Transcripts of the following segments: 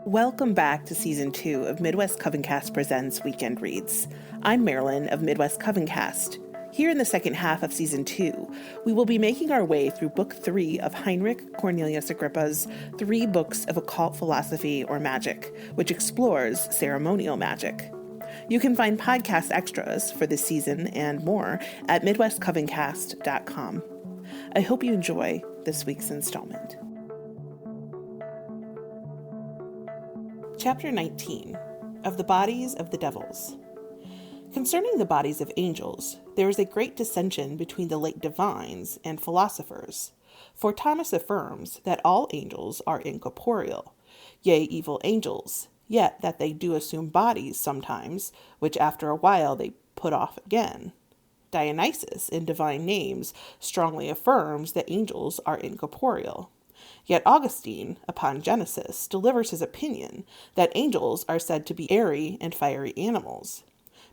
Welcome back to Season 2 of Midwest Covencast Presents Weekend Reads. I'm Marilyn of Midwest Covencast. Here in the second half of Season 2, we will be making our way through Book 3 of Heinrich Cornelius Agrippa's 3 books of occult philosophy or magic, which explores ceremonial magic. You can find podcast extras for this season and more at MidwestCovencast.com. I hope you enjoy this week's installment. Chapter 19, of the Bodies of the Devils. Concerning the bodies of angels, there is a great dissension between the late divines and philosophers. For Thomas affirms that all angels are incorporeal, yea, evil angels, yet that they do assume bodies sometimes, which after a while they put off again. Dionysius, in Divine Names, strongly affirms that angels are incorporeal. Yet Augustine, upon Genesis, delivers his opinion that angels are said to be airy and fiery animals,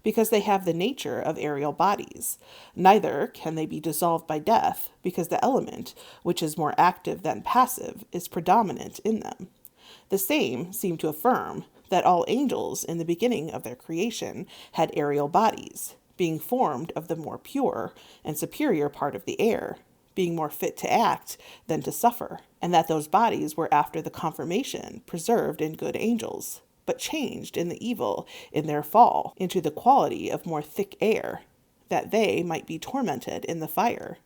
because they have the nature of aerial bodies. Neither can they be dissolved by death, because the element, which is more active than passive, is predominant in them. The same seem to affirm that all angels in the beginning of their creation had aerial bodies, being formed of the more pure and superior part of the air, being more fit to act than to suffer, and that those bodies were after the conformation preserved in good angels, but changed in the evil in their fall into the quality of more thick air, that they might be tormented in the fire.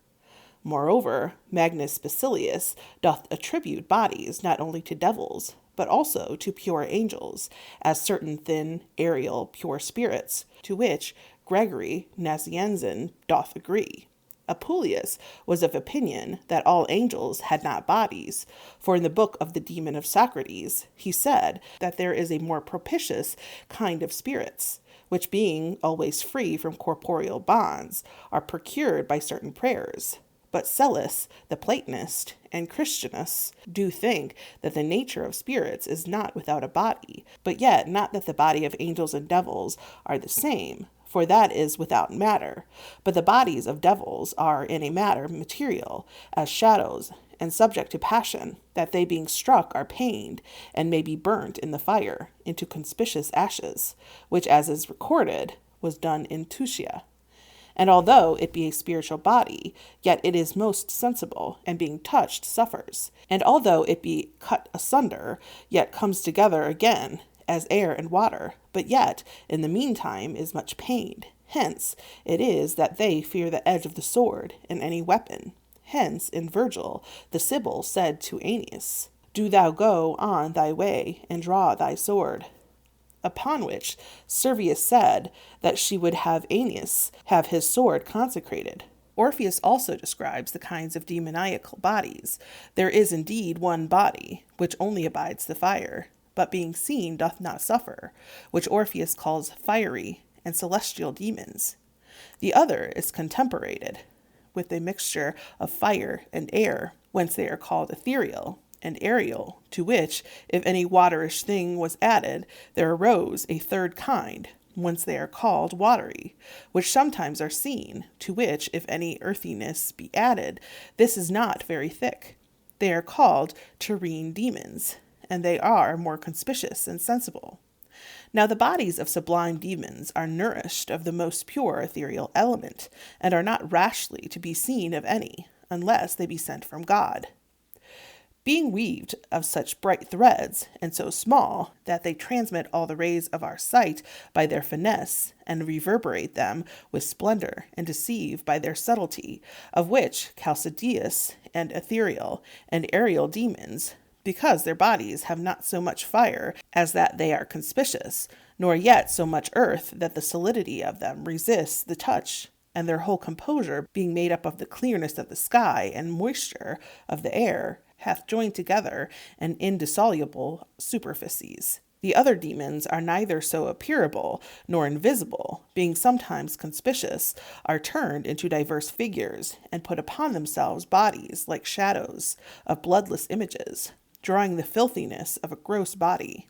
Moreover, Magnus Basilius doth attribute bodies not only to devils, but also to pure angels, as certain thin, aerial, pure spirits, to which Gregory Nazianzen doth agree. Apuleius was of opinion that all angels had not bodies, for in the book of the Demon of Socrates he said that there is a more propitious kind of spirits, which being always free from corporeal bonds, are procured by certain prayers. But Psellus, the Platonist, and Christianus do think that the nature of spirits is not without a body, but yet not that the body of angels and devils are the same, for that is without matter, but the bodies of devils are in a matter material, as shadows, and subject to passion, that they being struck are pained, and may be burnt in the fire, into conspicuous ashes, which, as is recorded, was done in Tucia. And although it be a spiritual body, yet it is most sensible, and being touched suffers. And although it be cut asunder, yet comes together again, as air and water, but yet, in the meantime, is much pained. Hence it is that they fear the edge of the sword, and any weapon. Hence, in Virgil, the Sibyl said to Aeneas, "Do thou go on thy way, and draw thy sword." Upon which Servius said that she would have Aeneas have his sword consecrated. Orpheus also describes the kinds of demoniacal bodies. There is indeed one body, which only abides the fire, but being seen doth not suffer, which Orpheus calls fiery and celestial demons. The other is contemperated with a mixture of fire and air, whence they are called ethereal and aerial, to which, if any waterish thing was added, there arose a third kind, whence they are called watery, which sometimes are seen, to which, if any earthiness be added, this is not very thick. They are called terrene demons, and they are more conspicuous and sensible. Now the bodies of sublime demons are nourished of the most pure ethereal element, and are not rashly to be seen of any, unless they be sent from God. Being weaved of such bright threads, and so small, that they transmit all the rays of our sight by their finesse, and reverberate them with splendor, and deceive by their subtlety, of which Chalcidius and ethereal and aerial demons, because their bodies have not so much fire as that they are conspicuous, nor yet so much earth that the solidity of them resists the touch, and their whole composure, being made up of the clearness of the sky and moisture of the air, hath joined together an indissoluble superficies. The other demons are neither so appearable nor invisible, being sometimes conspicuous, are turned into diverse figures, and put upon themselves bodies like shadows of bloodless images, drawing the filthiness of a gross body.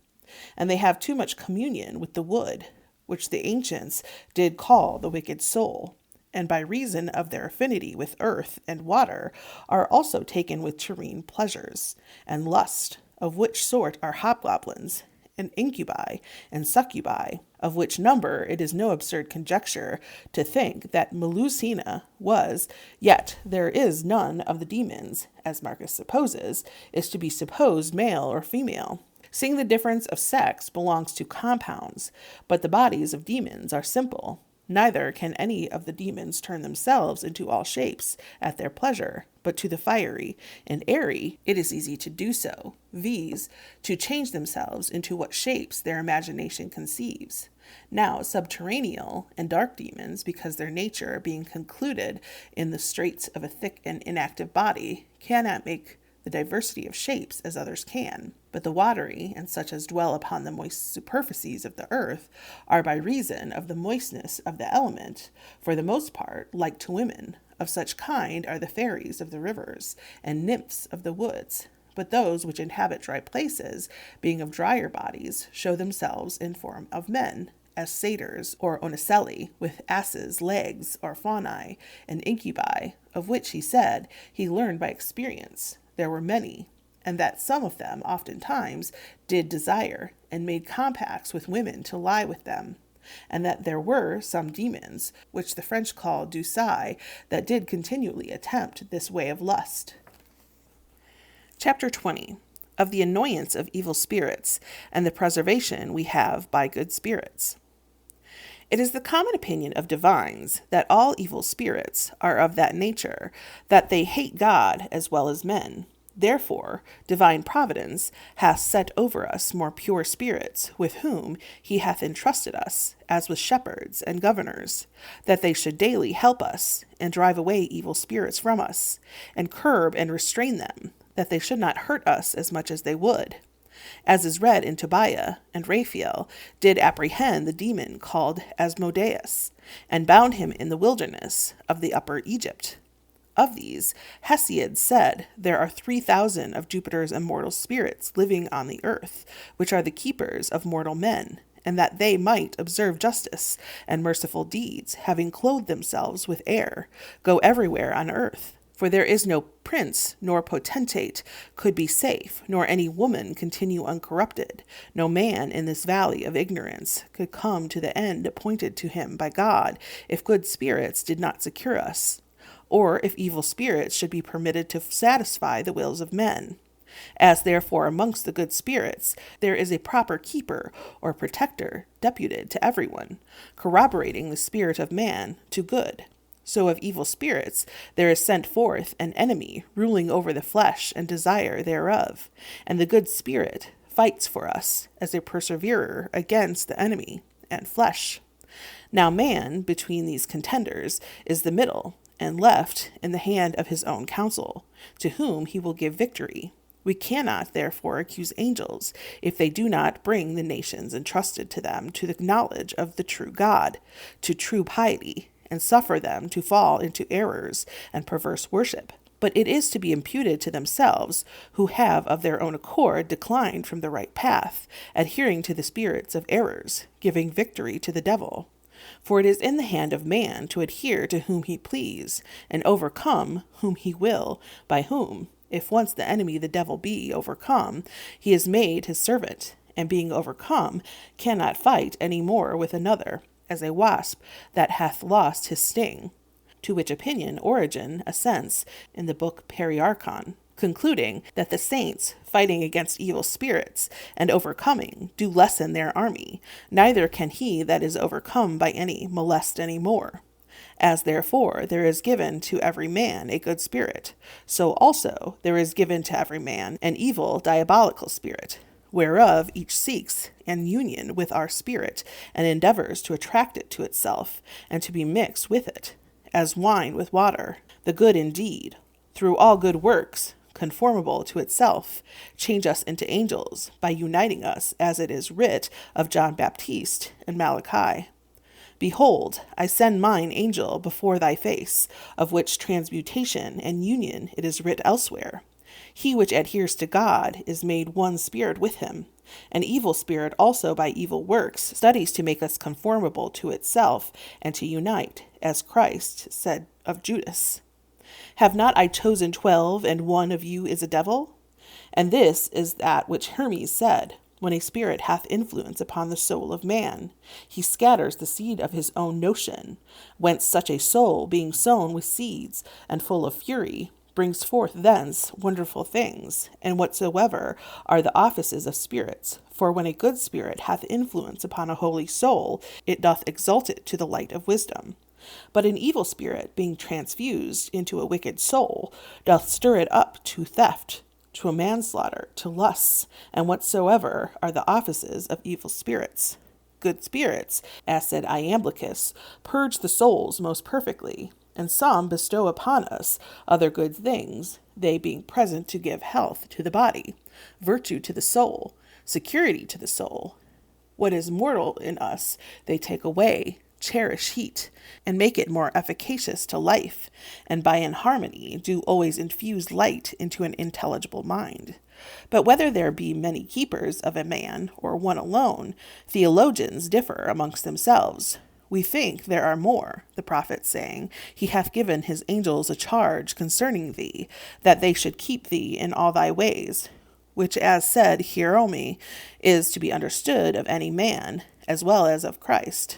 And they have too much communion with the wood, which the ancients did call the wicked soul, and by reason of their affinity with earth and water are also taken with terrene pleasures and lust, of which sort are hobgoblins, and incubi, and succubi, of which number it is no absurd conjecture to think that Melusina was, yet there is none of the demons, as Marcus supposes, is to be supposed male or female, seeing the difference of sex belongs to compounds, but the bodies of demons are simple. Neither can any of the demons turn themselves into all shapes at their pleasure, but to the fiery and airy it is easy to do so, viz., to change themselves into what shapes their imagination conceives. Now subterraneal and dark demons, because their nature being concluded in the straits of a thick and inactive body, cannot make the diversity of shapes as others can. But the watery, and such as dwell upon the moist superficies of the earth, are by reason of the moistness of the element, for the most part, like to women. Of such kind are the fairies of the rivers, and nymphs of the woods. But those which inhabit dry places, being of drier bodies, show themselves in form of men, as satyrs or onocelli, with asses' legs or faunae, and incubi, of which he said he learned by experience there were many, and that some of them oftentimes did desire, and made compacts with women to lie with them, and that there were some demons, which the French call doucai, that did continually attempt this way of lust. Chapter 20. Of the annoyance of evil spirits, and the preservation we have by good spirits. It is the common opinion of divines that all evil spirits are of that nature, that they hate God as well as men. Therefore, divine providence hath set over us more pure spirits, with whom he hath entrusted us, as with shepherds and governors, that they should daily help us, and drive away evil spirits from us, and curb and restrain them, that they should not hurt us as much as they would. As is read in Tobiah, and Raphael did apprehend the demon called Asmodeus, and bound him in the wilderness of the upper Egypt. Of these, Hesiod said there are 3,000 of Jupiter's immortal spirits living on the earth, which are the keepers of mortal men, and that they might observe justice and merciful deeds, having clothed themselves with air, go everywhere on earth. For there is no prince nor potentate could be safe, nor any woman continue uncorrupted. No man in this valley of ignorance could come to the end appointed to him by God, if good spirits did not secure us, or if evil spirits should be permitted to satisfy the wills of men. As therefore amongst the good spirits there is a proper keeper or protector deputed to everyone, corroborating the spirit of man to good, so of evil spirits there is sent forth an enemy ruling over the flesh and desire thereof, and the good spirit fights for us as a perseverer against the enemy and flesh. Now man, between these contenders, is the middle, and left in the hand of his own counsel, to whom he will give victory. We cannot, therefore, accuse angels if they do not bring the nations entrusted to them to the knowledge of the true God, to true piety, and suffer them to fall into errors and perverse worship. But it is to be imputed to themselves, who have of their own accord declined from the right path, adhering to the spirits of errors, giving victory to the devil. For it is in the hand of man to adhere to whom he please, and overcome whom he will, by whom, if once the enemy the devil be overcome, he is made his servant, and being overcome, cannot fight any more with another, as a wasp that hath lost his sting. To which opinion Origen assents in the book Periarchon, concluding that the saints, fighting against evil spirits and overcoming, do lessen their army, neither can he that is overcome by any molest any more. As therefore there is given to every man a good spirit, so also there is given to every man an evil diabolical spirit, whereof each seeks an union with our spirit, and endeavors to attract it to itself, and to be mixed with it, as wine with water, the good indeed, through all good works, conformable to itself, change us into angels, by uniting us, as it is writ of John Baptiste and Malachi. Behold, I send mine angel before thy face, of which transmutation and union it is writ elsewhere. He which adheres to God is made one spirit with him. An evil spirit also by evil works studies to make us conformable to itself and to unite, as Christ said of Judas. Have not I chosen 12, and one of you is a devil? And this is that which Hermes said, when a spirit hath influence upon the soul of man, he scatters the seed of his own notion, whence such a soul, being sown with seeds, and full of fury, brings forth thence wonderful things, and whatsoever are the offices of spirits. For when a good spirit hath influence upon a holy soul, it doth exalt it to the light of wisdom. But an evil spirit, being transfused into a wicked soul, doth stir it up to theft, to a manslaughter, to lusts, and whatsoever are the offices of evil spirits. Good spirits, as said Iamblichus, purge the souls most perfectly, and some bestow upon us other good things, they being present to give health to the body, virtue to the soul, security to the soul. What is mortal in us they take away, cherish heat, and make it more efficacious to life, and by an harmony do always infuse light into an intelligible mind. But whether there be many keepers of a man, or one alone, theologians differ amongst themselves. We think there are more, the prophet saying, He hath given his angels a charge concerning thee, that they should keep thee in all thy ways, which, as said Hierome, is to be understood of any man, as well as of Christ.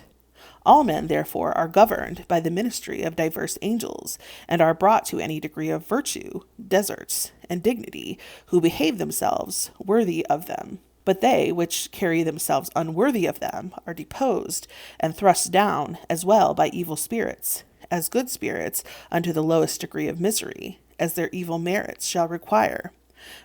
All men, therefore, are governed by the ministry of diverse angels, and are brought to any degree of virtue, deserts, and dignity, who behave themselves worthy of them. But they which carry themselves unworthy of them are deposed and thrust down as well by evil spirits, as good spirits unto the lowest degree of misery, as their evil merits shall require.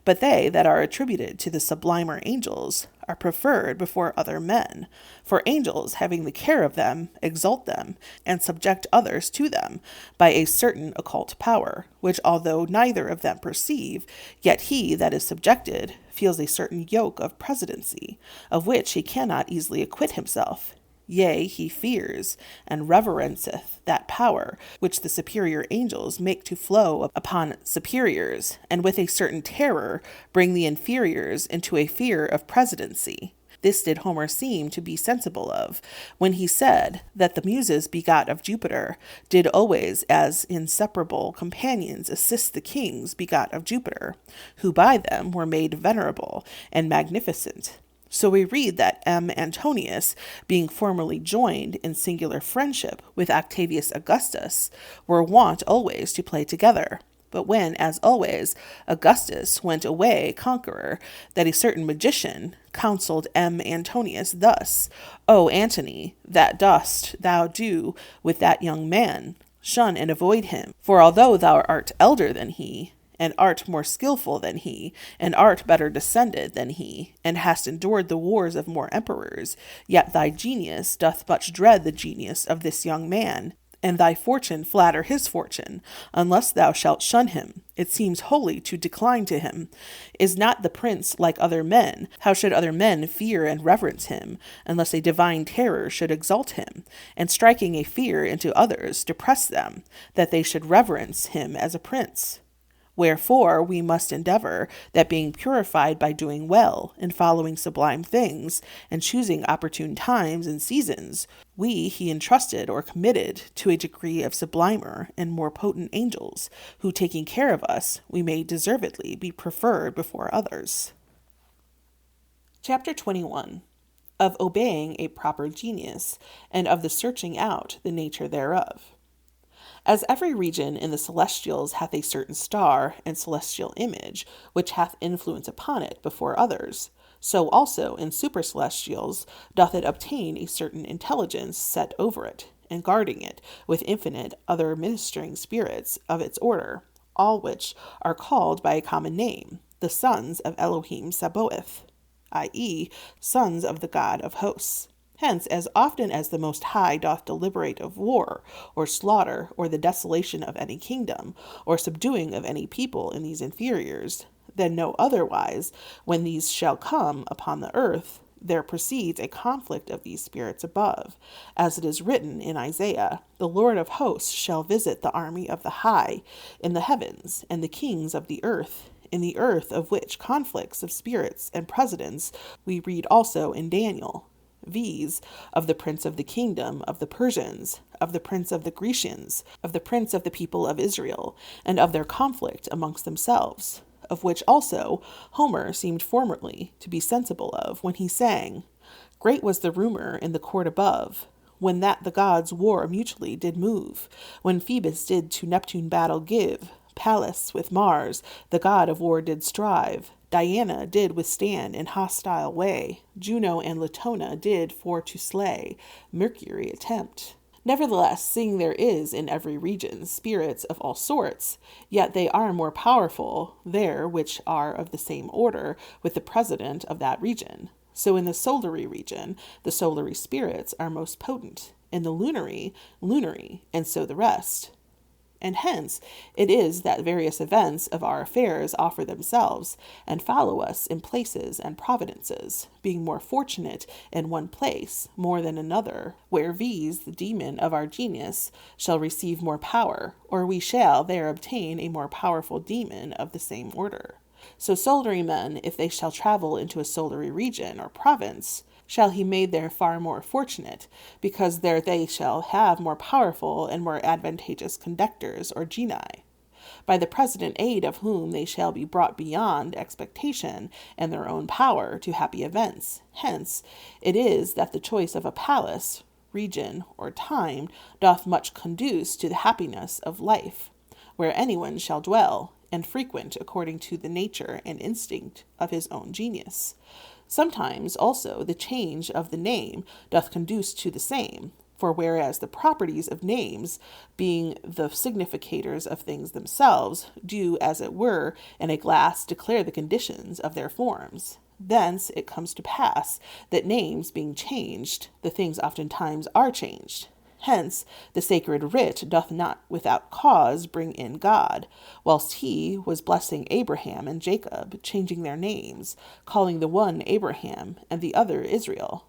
But they that are attributed to the sublimer angels are preferred before other men, for angels, having the care of them, exalt them, and subject others to them by a certain occult power, which although neither of them perceive, yet he that is subjected feels a certain yoke of presidency, of which he cannot easily acquit himself. Yea, he fears and reverenceth that power which the superior angels make to flow upon superiors, and with a certain terror bring the inferiors into a fear of presidency. This did Homer seem to be sensible of, when he said that the Muses begot of Jupiter did always as inseparable companions assist the kings begot of Jupiter, who by them were made venerable and magnificent. So we read that M. Antonius, being formerly joined in singular friendship with Octavius Augustus, were wont always to play together. But when, as always, Augustus went away conqueror, that a certain magician counselled M. Antonius thus, O Antony, that dost thou do with that young man? Shun and avoid him, for although thou art elder than he, and art more skilful than he, and art better descended than he, and hast endured the wars of more emperors, yet thy genius doth much dread the genius of this young man, and thy fortune flatter his fortune, unless thou shalt shun him. It seems wholly to decline to him. Is not the prince like other men? How should other men fear and reverence him, unless a divine terror should exalt him, and striking a fear into others, depress them, that they should reverence him as a prince? Wherefore we must endeavor that being purified by doing well, and following sublime things, and choosing opportune times and seasons, he entrusted or committed to a degree of sublimer and more potent angels, who taking care of us, we may deservedly be preferred before others. Chapter 21. Of obeying a proper genius, and of the searching out the nature thereof. As every region in the celestials hath a certain star and celestial image, which hath influence upon it before others, so also in supercelestials doth it obtain a certain intelligence set over it, and guarding it, with infinite other ministering spirits of its order, all which are called by a common name, the sons of Elohim Sabaoth, i.e., sons of the God of hosts. Hence, as often as the Most High doth deliberate of war, or slaughter, or the desolation of any kingdom, or subduing of any people in these inferiors, then no otherwise, when these shall come upon the earth, there proceeds a conflict of these spirits above, as it is written in Isaiah, The Lord of hosts shall visit the army of the high in the heavens, and the kings of the earth, in the earth, of which conflicts of spirits and presidents we read also in Daniel, viz., of the prince of the kingdom of the Persians, of the prince of the Grecians, of the prince of the people of Israel, and of their conflict amongst themselves, of which also Homer seemed formerly to be sensible of when he sang, "Great was the rumor in the court above, when that the gods war mutually did move, when Phoebus did to Neptune battle give, Pallas with Mars, the god of war, did strive, Diana did withstand in hostile way, Juno and Latona did for to slay, Mercury attempt." Nevertheless, seeing there is in every region spirits of all sorts, yet they are more powerful there which are of the same order with the president of that region. So in the solary region, the solary spirits are most potent, in the lunary, and so the rest. And hence it is that various events of our affairs offer themselves, and follow us in places and providences, being more fortunate in one place more than another, where viz. The demon of our genius shall receive more power, or we shall there obtain a more powerful demon of the same order. So solary men, if they shall travel into a solary region or province, shall he made there far more fortunate, because there they shall have more powerful and more advantageous conductors or genii, by the precedent aid of whom they shall be brought beyond expectation and their own power to happy events. Hence it is that the choice of a palace, region, or time doth much conduce to the happiness of life, where anyone shall dwell, and frequent according to the nature and instinct of his own genius. Sometimes also the change of the name doth conduce to the same, for whereas the properties of names, being the significators of things themselves, do, as it were, in a glass declare the conditions of their forms, thence it comes to pass that names being changed, the things oftentimes are changed. Hence the sacred writ doth not without cause bring in God, whilst he was blessing Abraham and Jacob, changing their names, calling the one Abraham and the other Israel.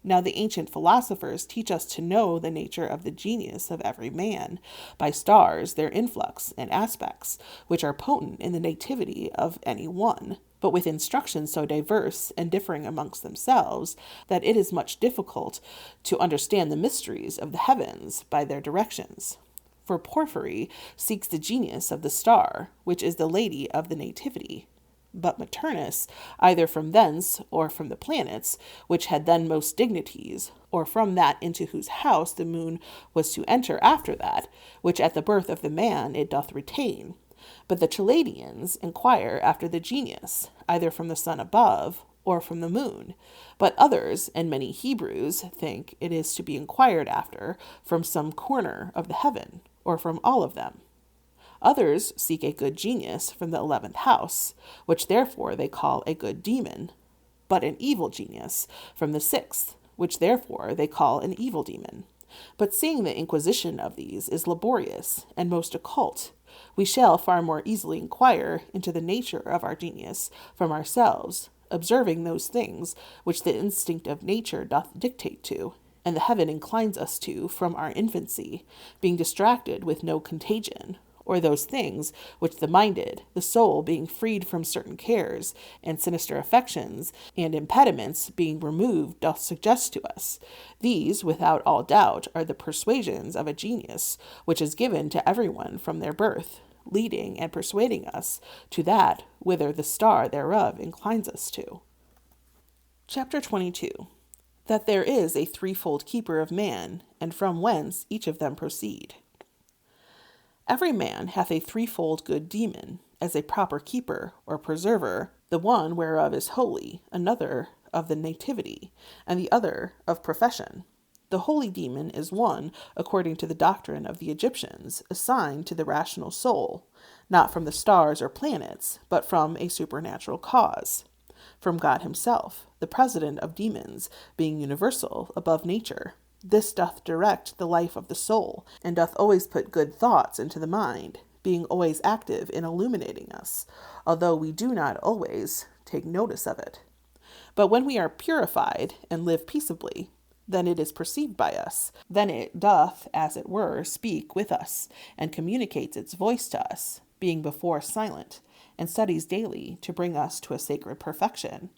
Now the ancient philosophers teach us to know the nature of the genius of every man, by stars, their influx and aspects, which are potent in the nativity of any one, but with instructions so diverse and differing amongst themselves, that it is much difficult to understand the mysteries of the heavens by their directions. For Porphyry seeks the genius of the star, which is the lady of the nativity, but Maternus, either from thence, or from the planets, which had then most dignities, or from that into whose house the moon was to enter after that, which at the birth of the man it doth retain. But the Chaldeans inquire after the genius, either from the sun above, or from the moon. But others, and many Hebrews, think it is to be inquired after from some corner of the heaven, or from all of them. Others seek a good genius from the 11th house, which therefore they call a good demon, but an evil genius from the 6th, which therefore they call an evil demon. But seeing the inquisition of these is laborious and most occult, we shall far more easily inquire into the nature of our genius from ourselves, observing those things which the instinct of nature doth dictate to, and the heaven inclines us to from our infancy, being distracted with no contagion, or those things which the minded, the soul being freed from certain cares, and sinister affections, and impediments being removed, doth suggest to us. These, without all doubt, are the persuasions of a genius, which is given to everyone from their birth, leading and persuading us to that whither the star thereof inclines us to. Chapter 22. That there is a threefold keeper of man, and from whence each of them proceed. Every man hath a threefold good demon, as a proper keeper or preserver, the one whereof is holy, another of the nativity, and the other of profession. The holy demon is one, according to the doctrine of the Egyptians, assigned to the rational soul, not from the stars or planets, but from a supernatural cause, from God himself, the president of demons, being universal, above nature. This doth direct the life of the soul, and doth always put good thoughts into the mind, being always active in illuminating us, although we do not always take notice of it. But when we are purified and live peaceably, then it is perceived by us. Then it doth, as it were, speak with us, and communicates its voice to us, being before silent, and studies daily to bring us to a sacred perfection.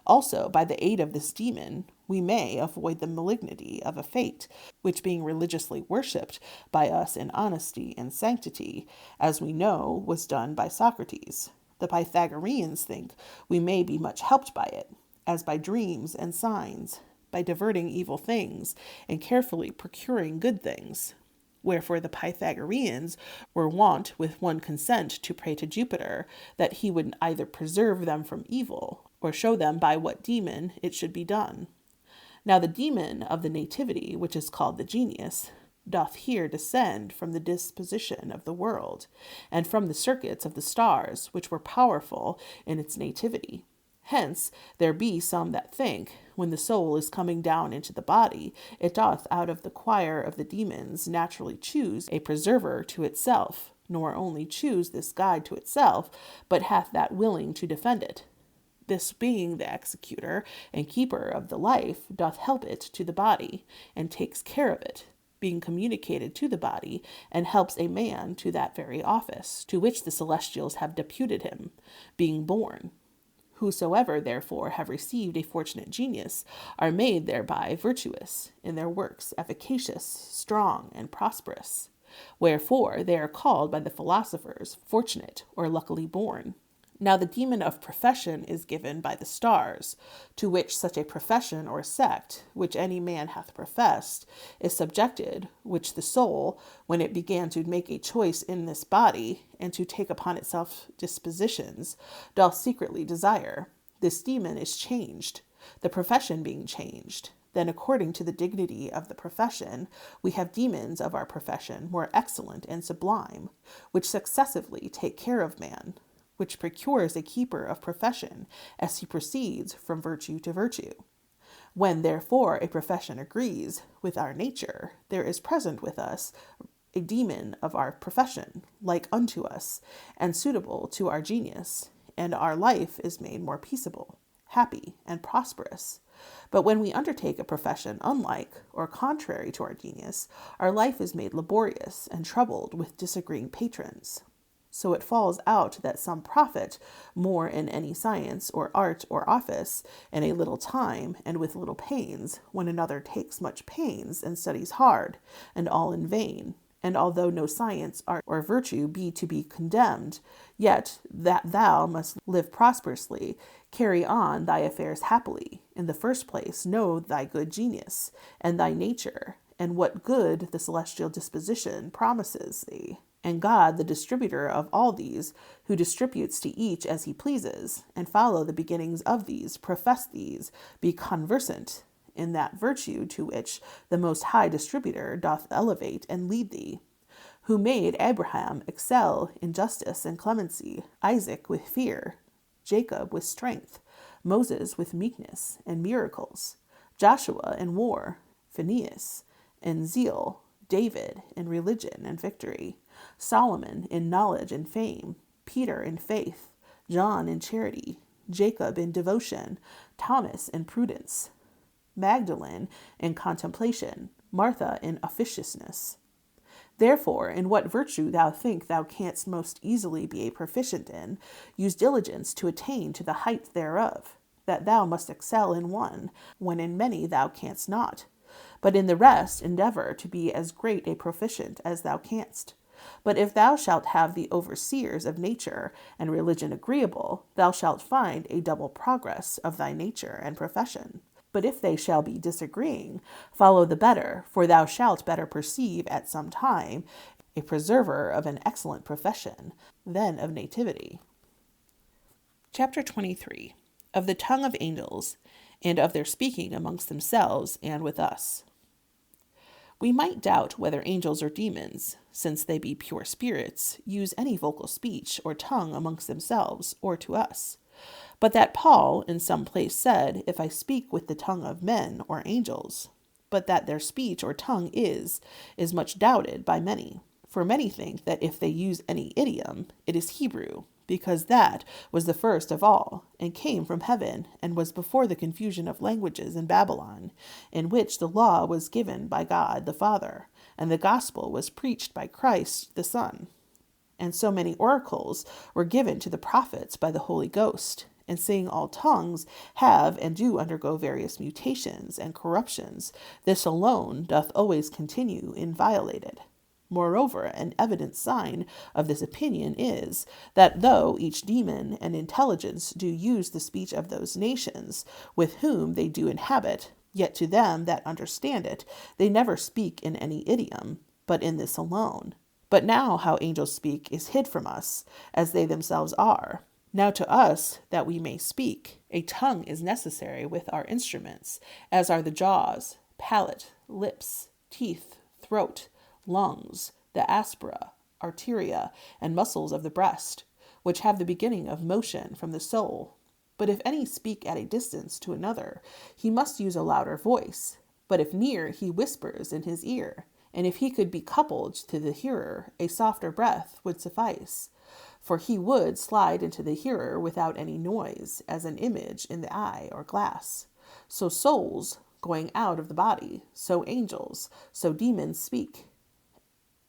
Also, by the aid of this demon, we may avoid the malignity of a fate, which being religiously worshipped by us in honesty and sanctity, as we know was done by Socrates, The Pythagoreans think we may be much helped by it, as by dreams and signs, by diverting evil things and carefully procuring good things. Wherefore the Pythagoreans were wont with one consent to pray to Jupiter, that he would either preserve them from evil, or show them by what demon it should be done. Now the demon of the nativity, which is called the genius, doth here descend from the disposition of the world, and from the circuits of the stars, which were powerful in its nativity. Hence there be some that think, when the soul is coming down into the body, it doth out of the choir of the demons naturally choose a preserver to itself, nor only choose this guide to itself, but hath that willing to defend it. This being the executor and keeper of the life, doth help it to the body, and takes care of it, being communicated to the body, and helps a man to that very office, to which the celestials have deputed him, being born. Whosoever, therefore, have received a fortunate genius are made thereby virtuous, in their works efficacious, strong, and prosperous. Wherefore they are called by the philosophers fortunate or luckily born. Now the demon of profession is given by the stars, to which such a profession or sect, which any man hath professed, is subjected, which the soul, when it began to make a choice in this body, and to take upon itself dispositions, doth secretly desire. This demon is changed, the profession being changed. Then according to the dignity of the profession, we have demons of our profession more excellent and sublime, which successively take care of man, which procures a keeper of profession, as he proceeds from virtue to virtue. When, therefore, a profession agrees with our nature, there is present with us a demon of our profession, like unto us, and suitable to our genius, and our life is made more peaceable, happy, and prosperous. But when we undertake a profession unlike or contrary to our genius, our life is made laborious and troubled with disagreeing patrons. So it falls out that some profit more in any science or art or office in a little time and with little pains, when another takes much pains and studies hard, and all in vain. And although no science, art, or virtue be to be condemned, yet that thou must live prosperously, carry on thy affairs happily. In the first place, know thy good genius, and thy nature, and what good the celestial disposition promises thee. And God, the distributor of all these, who distributes to each as he pleases, and follow the beginnings of these, profess these, be conversant in that virtue to which the Most High Distributor doth elevate and lead thee, who made Abraham excel in justice and clemency, Isaac with fear, Jacob with strength, Moses with meekness and miracles, Joshua in war, Phinehas in zeal, David in religion and victory, Solomon in knowledge and fame, Peter in faith, John in charity, Jacob in devotion, Thomas in prudence, Magdalene in contemplation, Martha in officiousness. Therefore, in what virtue thou think thou canst most easily be a proficient in, use diligence to attain to the height thereof, that thou must excel in one, when in many thou canst not. But in the rest endeavor to be as great a proficient as thou canst. But if thou shalt have the overseers of nature and religion agreeable, thou shalt find a double progress of thy nature and profession. But if they shall be disagreeing, follow the better, for thou shalt better perceive at some time a preserver of an excellent profession than of nativity. Chapter 23. Of the tongue of angels, and of their speaking amongst themselves and with us. We might doubt whether angels or demons, since they be pure spirits, use any vocal speech or tongue amongst themselves or to us. But that Paul in some place said, if I speak with the tongue of men or angels, but that their speech or tongue is much doubted by many. For many think that if they use any idiom, it is Hebrew, because that was the first of all, and came from heaven, and was before the confusion of languages in Babylon, in which the law was given by God the Father, and the gospel was preached by Christ the Son. And so many oracles were given to the prophets by the Holy Ghost, and seeing all tongues have and do undergo various mutations and corruptions, this alone doth always continue inviolated. Moreover, an evident sign of this opinion is, that though each demon and intelligence do use the speech of those nations with whom they do inhabit, yet to them that understand it, they never speak in any idiom, but in this alone. But now how angels speak is hid from us, as they themselves are. Now to us, that we may speak, a tongue is necessary with our instruments, as are the jaws, palate, lips, teeth, throat, lungs, the aspera, arteria, and muscles of the breast, which have the beginning of motion from the soul. But if any speak at a distance to another, he must use a louder voice. But if near, he whispers in his ear. And if he could be coupled to the hearer, a softer breath would suffice. For he would slide into the hearer without any noise, as an image in the eye or glass. So souls, going out of the body, so angels, so demons speak.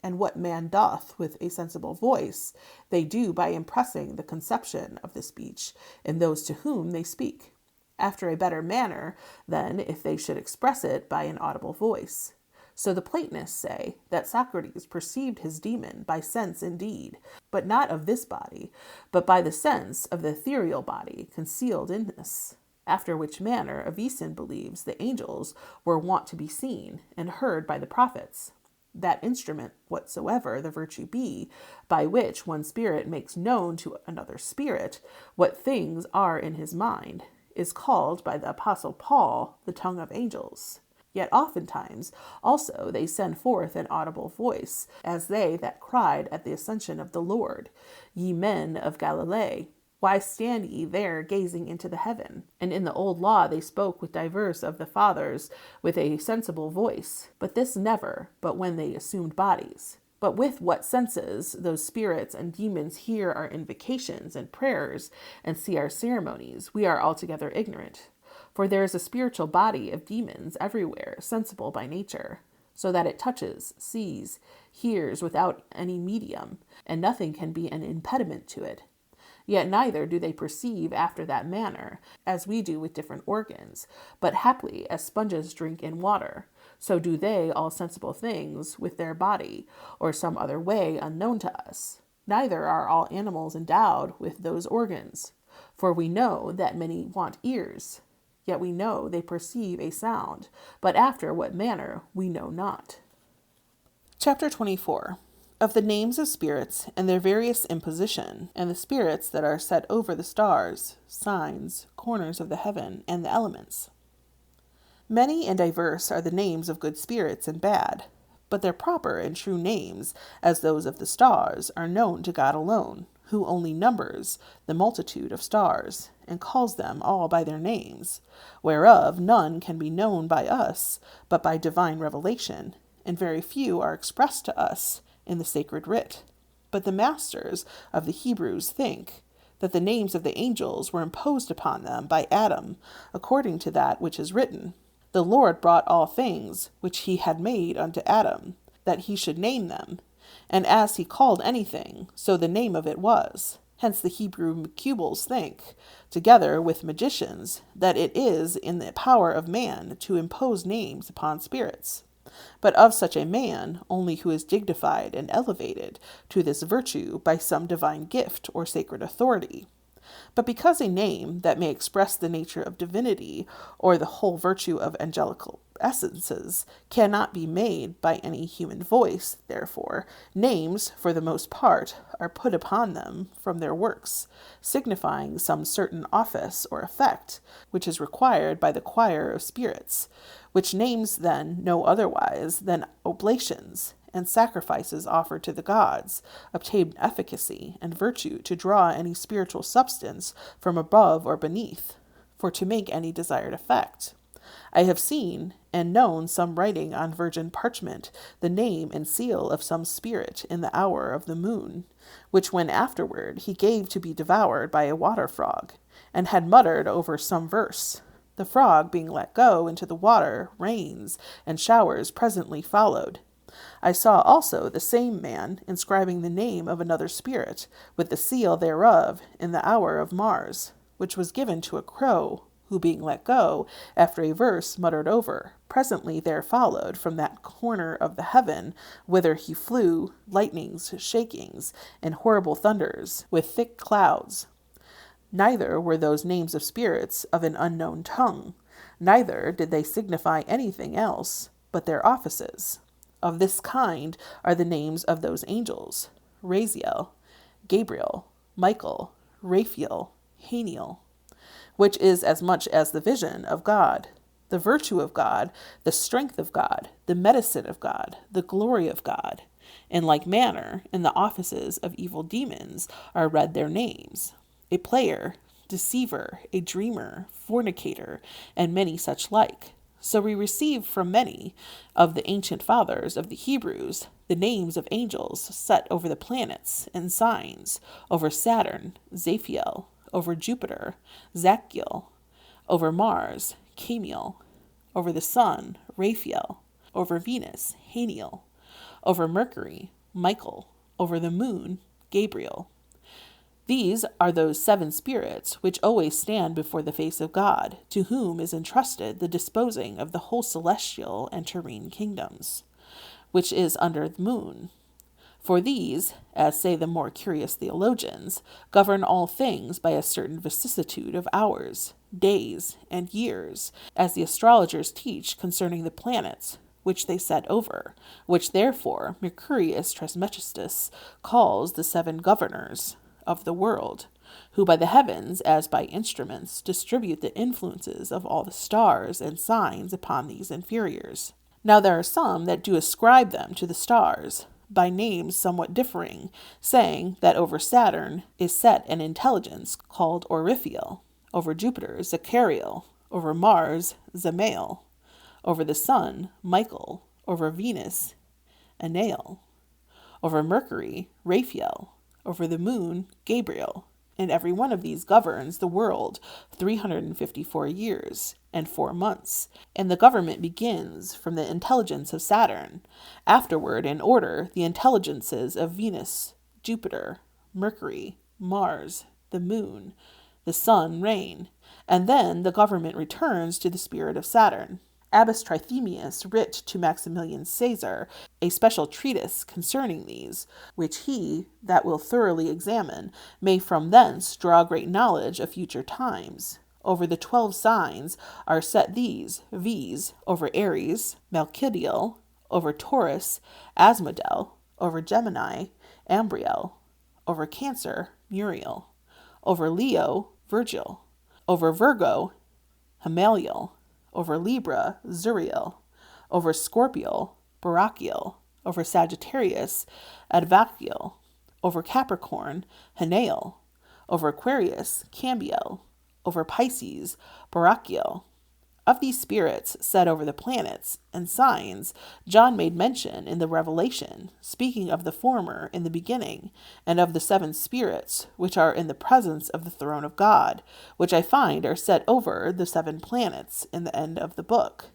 And what man doth with a sensible voice, they do by impressing the conception of the speech in those to whom they speak, after a better manner than if they should express it by an audible voice. So the Platonists say that Socrates perceived his demon by sense indeed, but not of this body, but by the sense of the ethereal body concealed in this. After which manner Avicenna believes the angels were wont to be seen and heard by the prophets. That instrument whatsoever the virtue be, by which one spirit makes known to another spirit what things are in his mind, is called by the Apostle Paul the tongue of angels. Yet oftentimes also they send forth an audible voice, as they that cried at the ascension of the Lord, Ye men of Galilee, why stand ye there gazing into the heaven? And in the old law they spoke with divers of the fathers with a sensible voice, but this never, but when they assumed bodies. But with what senses those spirits and demons hear our invocations and prayers and see our ceremonies, we are altogether ignorant. For there is a spiritual body of demons everywhere, sensible by nature, so that it touches, sees, hears without any medium, and nothing can be an impediment to it. Yet neither do they perceive after that manner, as we do with different organs, but haply as sponges drink in water, so do they all sensible things with their body, or some other way unknown to us. Neither are all animals endowed with those organs, for we know that many want ears, yet we know they perceive a sound, but after what manner we know not. Chapter 24. Of the names of spirits and their various imposition, and the spirits that are set over the stars, signs, corners of the heaven, and the elements. Many and diverse are the names of good spirits and bad, but their proper and true names, as those of the stars, are known to God alone, who only numbers the multitude of stars, and calls them all by their names, whereof none can be known by us, but by divine revelation, and very few are expressed to us in the sacred writ. But the masters of the Hebrews think that the names of the angels were imposed upon them by Adam, according to that which is written, The Lord brought all things which he had made unto Adam, that he should name them. And as he called anything, so the name of it was. Hence the Hebrew Macubals think, together with magicians, that it is in the power of man to impose names upon spirits. But of such a man only who is dignified and elevated to this virtue by some divine gift or sacred authority. But because a name that may express the nature of divinity or the whole virtue of angelical essences cannot be made by any human voice, therefore, names, for the most part, are put upon them from their works, signifying some certain office or effect, which is required by the choir of spirits, which names then no otherwise than oblations, and sacrifices offered to the gods, obtain efficacy and virtue to draw any spiritual substance from above or beneath, for to make any desired effect. I have seen and known some writing on virgin parchment the name and seal of some spirit in the hour of the moon, which when afterward he gave to be devoured by a water frog, and had muttered over some verse. The frog being let go into the water, rains and showers presently followed. I saw also the same man inscribing the name of another spirit, with the seal thereof, in the hour of Mars, which was given to a crow, who being let go, after a verse muttered over, presently there followed from that corner of the heaven whither he flew lightnings, shakings, and horrible thunders, with thick clouds. Neither were those names of spirits of an unknown tongue, neither did they signify anything else but their offices. Of this kind are the names of those angels: Raziel, Gabriel, Michael, Raphael, Haniel, which is as much as the vision of God, the virtue of God, the strength of God, the medicine of God, the glory of God. In like manner, in the offices of evil demons are read their names: a player, deceiver, a dreamer, fornicator, and many such like. So we receive from many of the ancient fathers of the Hebrews the names of angels set over the planets and signs, over Saturn, Zaphiel, over Jupiter, Zachiel, over Mars, Camiel, over the Sun, Raphael, over Venus, Haniel, over Mercury, Michael, over the Moon, Gabriel. These are those 7 spirits which always stand before the face of God, to whom is entrusted the disposing of the whole celestial and terrene kingdoms, which is under the moon. For these, as say the more curious theologians, govern all things by a certain vicissitude of hours, days, and years, as the astrologers teach concerning the planets, which they set over, which therefore Mercurius Trismegistus calls the 7 governors of the world, who by the heavens, as by instruments, distribute the influences of all the stars and signs upon these inferiors. Now there are some that do ascribe them to the stars, by names somewhat differing, saying that over Saturn is set an intelligence called Oriphiel, over Jupiter Zachariel, over Mars Zamael, over the Sun Michael, over Venus Anael, over Mercury Raphael, over the Moon Gabriel, and every one of these governs the world 354 years and 4 months, and the government begins from the intelligence of Saturn, afterward in order the intelligences of Venus, Jupiter, Mercury, Mars, the Moon, the Sun reign, and then the government returns to the spirit of Saturn. Abbess Trithemius writ to Maximilian Caesar a special treatise concerning these, which he that will thoroughly examine may from thence draw great knowledge of future times. Over the 12 signs are set these, viz., over Aries, Melchidiel, over Taurus, Asmodel, over Gemini, Ambriel, over Cancer, Muriel, over Leo, Virgil, over Virgo, Hamaliel, over Libra, Zuriel, over Scorpio, Barachiel, over Sagittarius, Advachiel, over Capricorn, Hanael, over Aquarius, Cambiel, over Pisces, Barachiel. Of these spirits set over the planets and signs, John made mention in the Revelation, speaking of the former in the beginning, and of the 7 spirits which are in the presence of the throne of God, which I find are set over the 7 planets in the end of the book,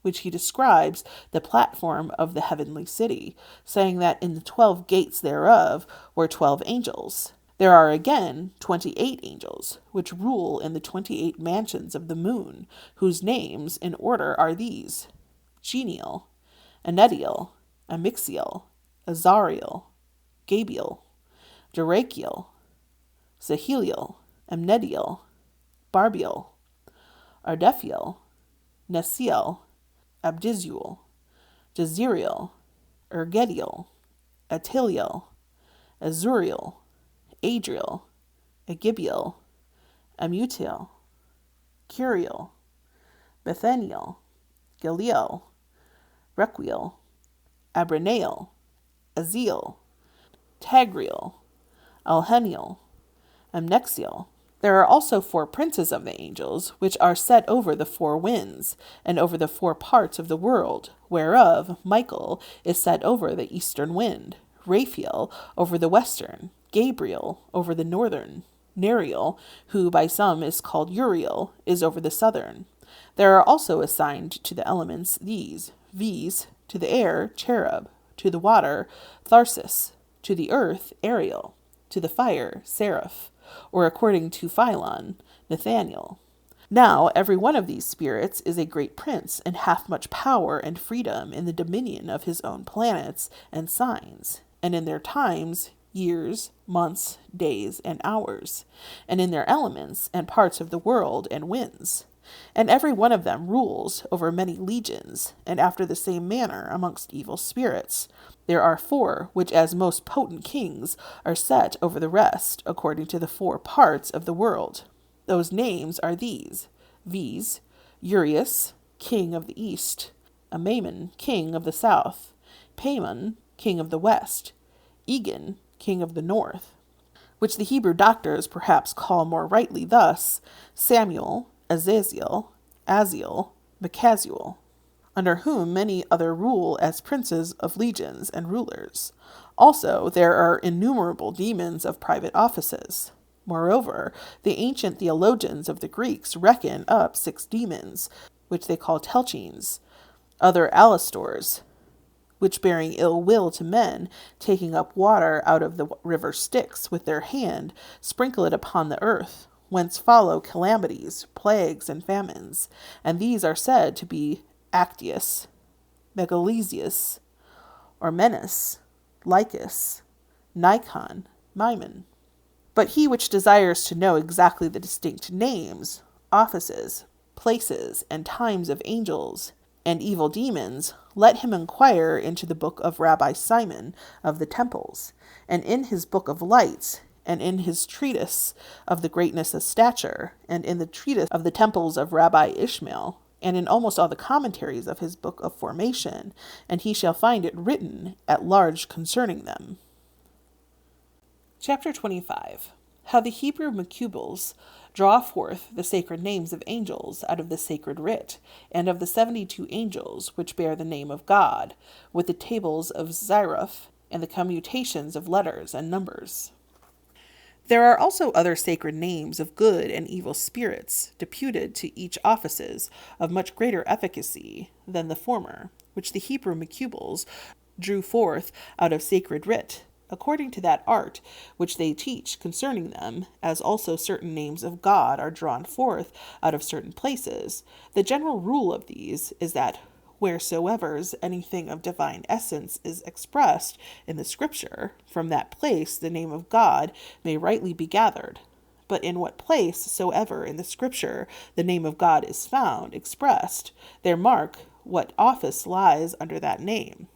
which he describes the platform of the heavenly city, saying that in the 12 gates thereof were 12 angels. There are again 28 angels, which rule in the 28 mansions of the moon, whose names in order are these: Genial, Anediel, Amixiel, Azariel, Gabriel, Durachiel, Zaheliel, Amnediel, Barbiel, Ardephiel, Nesiel, Abdizuel, Jeziriel, Ergediel, Atiliel, Azuriel, Adriel, Agibiel, Amutiel, Curiel, Bethaniel, Galiel, Requiel, Abranael, Aziel, Tagriel, Alheniel, Amnexiel. There are also 4 princes of the angels, which are set over the 4 winds, and over the 4 parts of the world, whereof Michael is set over the eastern wind, Raphael over the western, Gabriel over the northern, Neriel, who by some is called Uriel, is over the southern. There are also assigned to the elements these, viz., to the air, Cherub, to the water, Tharsis, to the earth, Ariel, to the fire, Seraph, or according to Philon, Nathaniel. Now every one of these spirits is a great prince, and hath much power and freedom in the dominion of his own planets and signs, and in their times, years, months, days, and hours, and in their elements and parts of the world and winds. And every one of them rules over many legions, and after the same manner amongst evil spirits. There are 4 which as most potent kings are set over the rest, according to the 4 parts of the world. Those names are these, viz. Urius, king of the east, Amammon, king of the south, Paimon, king of the west, Egan, king of the north, which the Hebrew doctors perhaps call more rightly thus, Samuel, Azazel, Aziel, Machaziel, under whom many other rule as princes of legions and rulers. Also there are innumerable demons of private offices. Moreover, the ancient theologians of the Greeks reckon up 6 demons, which they call telchines, other alastors, which bearing ill will to men, taking up water out of the river Styx with their hand, sprinkle it upon the earth, whence follow calamities, plagues, and famines, and these are said to be Actius, Megalesius, Ormenus, Lycus, Nikon, Maimon. But he which desires to know exactly the distinct names, offices, places, and times of angels and evil demons, let him inquire into the book of Rabbi Simon of the temples, and in his book of lights, and in his treatise of the greatness of stature, and in the treatise of the temples of Rabbi Ishmael, and in almost all the commentaries of his book of formation, and he shall find it written at large concerning them. Chapter 25. How the Hebrew Macubles draw forth the sacred names of angels out of the sacred writ, and of the 72 angels which bear the name of God, with the tables of Ziraph, and the commutations of letters and numbers. There are also other sacred names of good and evil spirits, deputed to each offices, of much greater efficacy than the former, which the Hebrew Macubles drew forth out of sacred writ, according to that art which they teach concerning them, as also certain names of God are drawn forth out of certain places. The general rule of these is that wheresoever anything of divine essence is expressed in the Scripture, from that place the name of God may rightly be gathered. But in what place soever in the Scripture the name of God is found expressed, there mark what office lies under that name.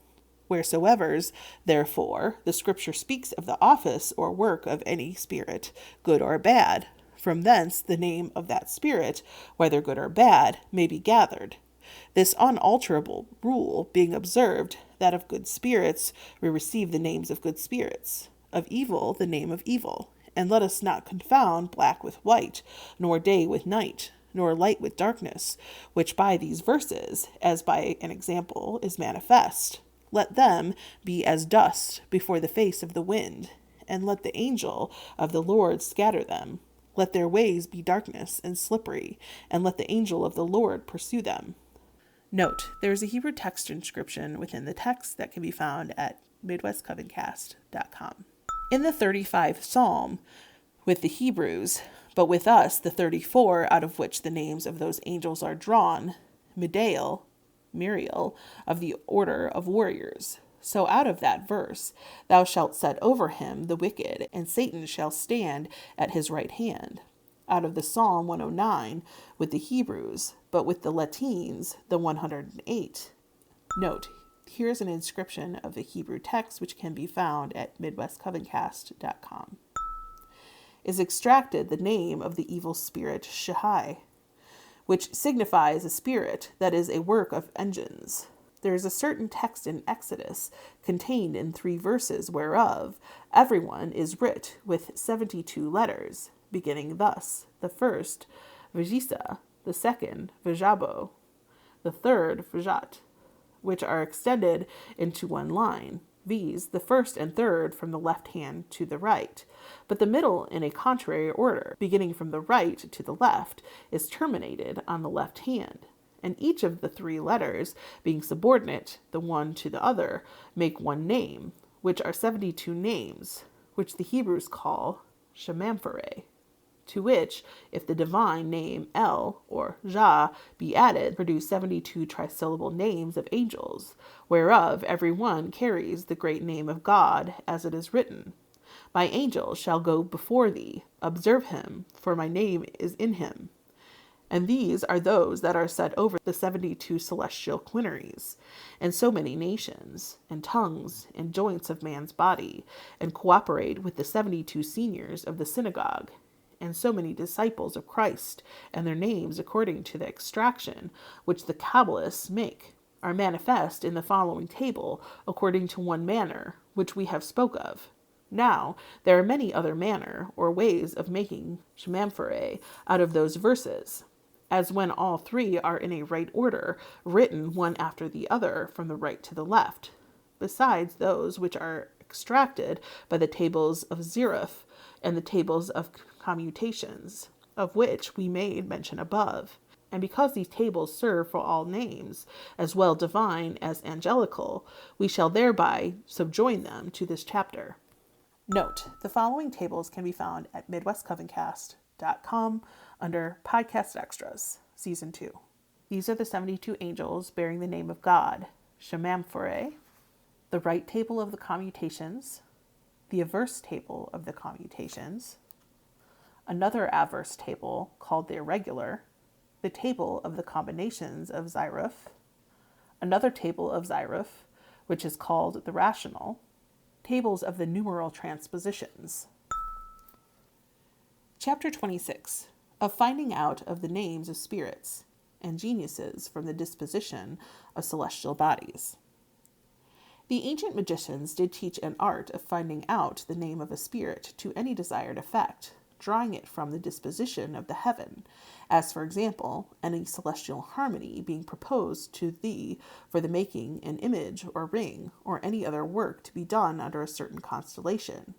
Wheresoever, therefore, the Scripture speaks of the office or work of any spirit, good or bad, from thence the name of that spirit, whether good or bad, may be gathered. This unalterable rule being observed, that of good spirits we receive the names of good spirits, of evil the name of evil. And let us not confound black with white, nor day with night, nor light with darkness, which by these verses, as by an example, is manifest. Let them be as dust before the face of the wind, and let the angel of the Lord scatter them. Let their ways be darkness and slippery, and let the angel of the Lord pursue them. Note, there is a Hebrew text inscription within the text that can be found at midwestcovencast.com. In the 35th Psalm, with the Hebrews, but with us the 34 out of which the names of those angels are drawn, Midael, Miriel, of the order of warriors. So out of that verse, thou shalt set over him the wicked, and Satan shall stand at his right hand. Out of the Psalm 109 with the Hebrews, but with the Latines, the 108. Note, here's an inscription of the Hebrew text which can be found at midwestcovencast.com. Is extracted the name of the evil spirit Shahai, which signifies a spirit that is a work of engines. There is a certain text in Exodus, contained in 3 verses, whereof every one is writ with 72 letters, beginning thus: the first, Vajisa, the second, Vajabo, the third, Vajat, which are extended into one line, viz., the first and third from the left hand to the right, but the middle in a contrary order, beginning from the right to the left, is terminated on the left hand, and each of the 3 letters, being subordinate the one to the other, make one name, which are 72 names, which the Hebrews call Shemamphore. to which, if the divine name El or Jah be added, produce 72 trisyllable names of angels, whereof every one carries the great name of God, as it is written, My angel shall go before thee, observe him, for my name is in him. And these are those that are set over the 72 celestial quinaries, and so many nations, and tongues, and joints of man's body, and cooperate with the 72 seniors of the synagogue, and so many disciples of Christ, and their names according to the extraction which the Kabbalists make, are manifest in the following table, according to one manner, which we have spoke of. Now, there are many other manner, or ways of making shemamphore out of those verses, as when all three are in a right order, written one after the other from the right to the left, besides those which are extracted by the tables of Zerif and the tables of commutations, of which we made mention above. And because these tables serve for all names, as well divine as angelical, we shall thereby subjoin them to this chapter. Note, the following tables can be found at MidwestCovencast.com under Podcast Extras, Season 2. These are the 72 angels bearing the name of God, Shemamphore, the right table of the commutations, the averse table of the commutations, another averse table called the irregular, the table of the combinations of Zerif, another table of Zerif, which is called the rational, tables of the numeral transpositions. Chapter 26, of finding out of the names of spirits and geniuses from the disposition of celestial bodies. The ancient magicians did teach an art of finding out the name of a spirit to any desired effect, drawing it from the disposition of the heaven, as for example, any celestial harmony being proposed to thee for the making an image or ring, or any other work to be done under a certain constellation.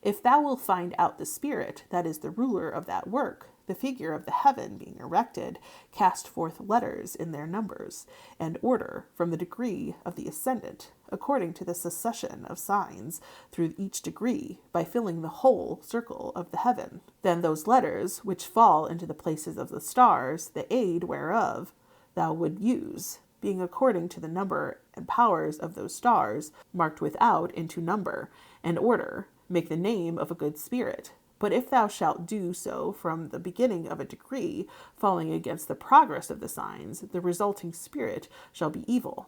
If thou wilt find out the spirit that is the ruler of that work, the figure of the heaven being erected, cast forth letters in their numbers, and order from the degree of the ascendant, according to the succession of signs through each degree, by filling the whole circle of the heaven. Then those letters, which fall into the places of the stars, the aid whereof thou would use, being according to the number and powers of those stars, marked without into number and order, make the name of a good spirit. But if thou shalt do so from the beginning of a degree, falling against the progress of the signs, the resulting spirit shall be evil.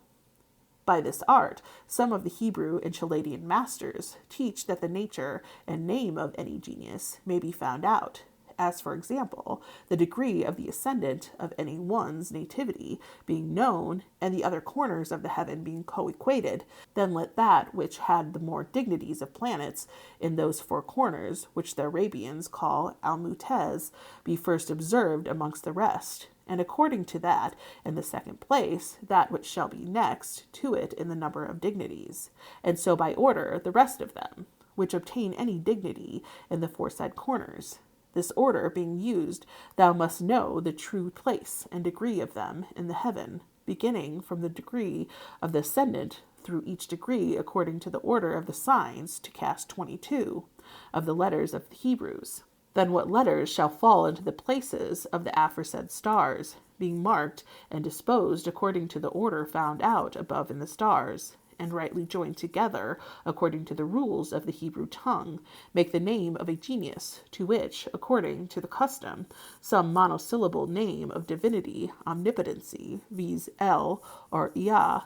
By this art, some of the Hebrew and Chaldean masters teach that the nature and name of any genius may be found out, as for example, the degree of the ascendant of any one's nativity being known, and the other corners of the heaven being co-equated, then let that which had the more dignities of planets in those four corners, which the Arabians call Almutez, be first observed amongst the rest, and according to that, in the second place, that which shall be next to it in the number of dignities, and so by order the rest of them, which obtain any dignity in the foresaid corners. This order being used, thou must know the true place and degree of them in the heaven, beginning from the degree of the ascendant through each degree according to the order of the signs, to cast 22 of the letters of the Hebrews. Then what letters shall fall into the places of the aforesaid stars, being marked and disposed according to the order found out above in the stars, and rightly joined together according to the rules of the Hebrew tongue, make the name of a genius, to which, according to the custom, some monosyllable name of divinity, omnipotency, viz. El or Yah,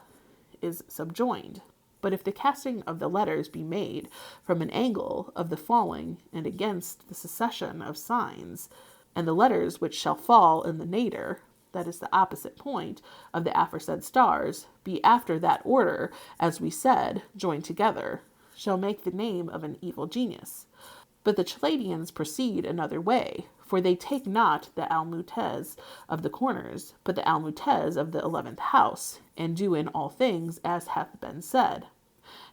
is subjoined. But if the casting of the letters be made from an angle of the falling and against the succession of signs, and the letters which shall fall in the nadir, that is the opposite point of the aforesaid stars, be after that order, as we said, joined together, shall make the name of an evil genius. But the Chaldeans proceed another way, for they take not the Almutez of the corners, but the Almutez of the 11th house, and do in all things as hath been said.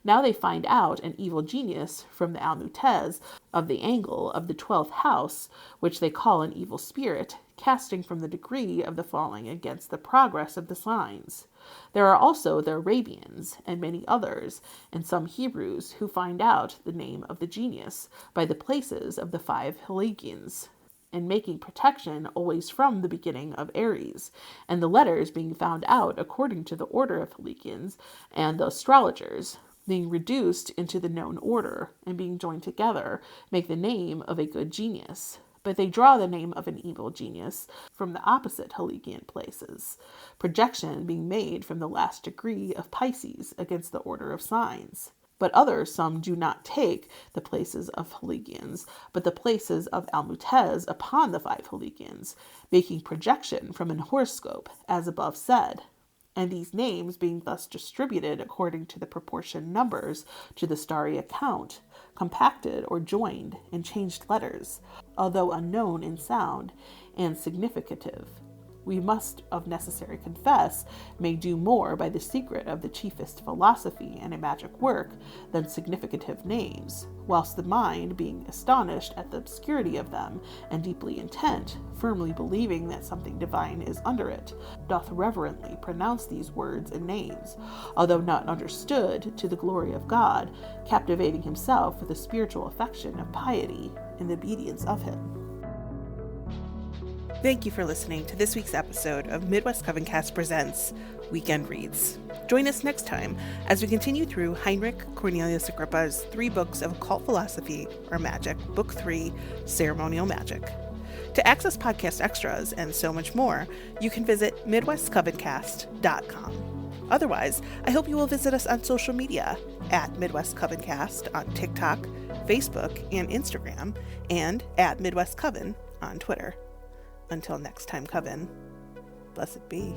Now they find out an evil genius from the Almutez of the angle of the 12th house, which they call an evil spirit, casting from the degree of the falling against the progress of the signs. There are also the Arabians, and many others, and some Hebrews, who find out the name of the genius by the places of the 5 Heligians, and making protection always from the beginning of Aries, and the letters being found out according to the order of Helikians and the astrologers, being reduced into the known order and being joined together, make the name of a good genius. But they draw the name of an evil genius from the opposite Helikian places, projection being made from the last degree of Pisces against the order of signs. But others, some do not take the places of Helikians, but the places of Almutez upon the 5 Helikians, making projection from an horoscope, as above said. And these names being thus distributed according to the proportion numbers to the starry account, compacted or joined and changed letters, although unknown in sound and significative, we must of necessary confess may do more by the secret of the chiefest philosophy and a magic work than significative names, whilst the mind, being astonished at the obscurity of them, and deeply intent, firmly believing that something divine is under it, doth reverently pronounce these words and names, although not understood, to the glory of God, captivating himself with the spiritual affection of piety in the obedience of him. Thank you for listening to this week's episode of Midwest Covencast Presents Weekend Reads. Join us next time as we continue through Heinrich Cornelius Agrippa's 3 books of occult philosophy or magic, Book 3, Ceremonial Magic. To access podcast extras and so much more, you can visit MidwestCovencast.com. Otherwise, I hope you will visit us on social media at Midwest Covencast on TikTok, Facebook, and Instagram, and at Midwest Coven on Twitter. Until next time, Coven, blessed be.